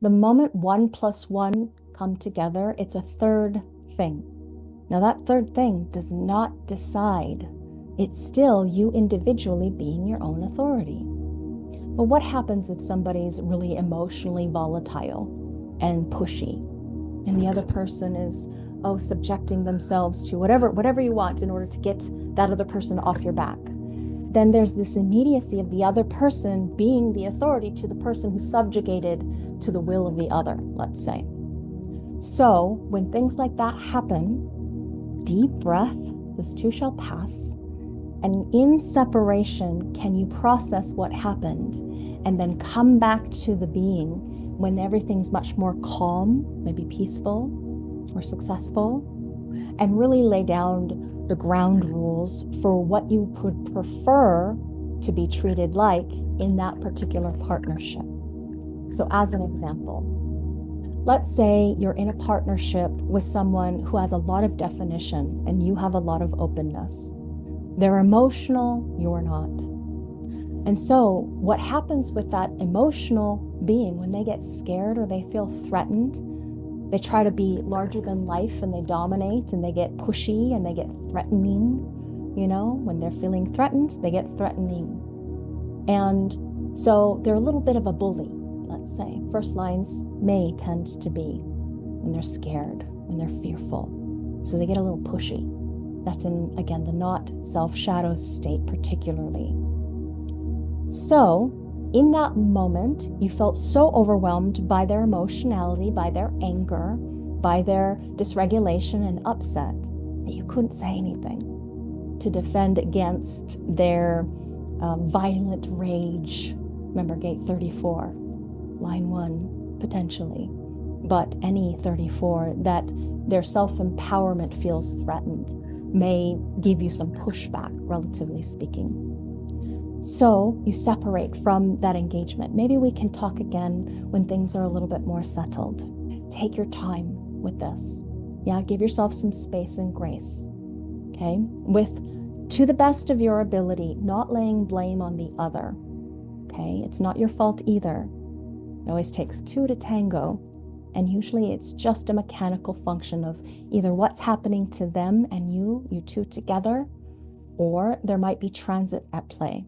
The moment 1 plus 1 come together, it's a third thing. Now, that third thing does not decide. It's still you individually being your own authority. But what happens if somebody's really emotionally volatile and pushy, and the other person is, subjecting themselves to whatever you want in order to get that other person off your back? Then there's this immediacy of the other person being the authority to the person who's subjugated to the will of the other, let's say. So when things like that happen, deep breath, this too shall pass. And in separation, can you process what happened and then come back to the being when everything's much more calm, maybe peaceful or successful, and really lay down the ground rules for what you would prefer to be treated like in that particular partnership. So as an example, let's say you're in a partnership with someone who has a lot of definition and you have a lot of openness. They're emotional, you're not. And so what happens with that emotional being when they get scared or they feel threatened? They try to be larger than life and they dominate and they get pushy and they get threatening. When they're feeling threatened, they get threatening. And so they're a little bit of a bully, let's say. First lines may tend to be when they're scared, when they're fearful. So they get a little pushy. That's in, again, the not self-shadow state particularly. So in that moment, you felt so overwhelmed by their emotionality, by their anger, by their dysregulation and upset that you couldn't say anything to defend against their violent rage. Remember gate 34, line 1, potentially. But any 34 that their self-empowerment feels threatened may give you some pushback, relatively speaking. So you separate from that engagement. Maybe we can talk again when things are a little bit more settled. Take your time with this. Yeah, give yourself some space and grace. Okay? To the best of your ability, not laying blame on the other. Okay? It's not your fault either. It always takes two to tango. And usually it's just a mechanical function of either what's happening to them and you two together, or there might be transits at play.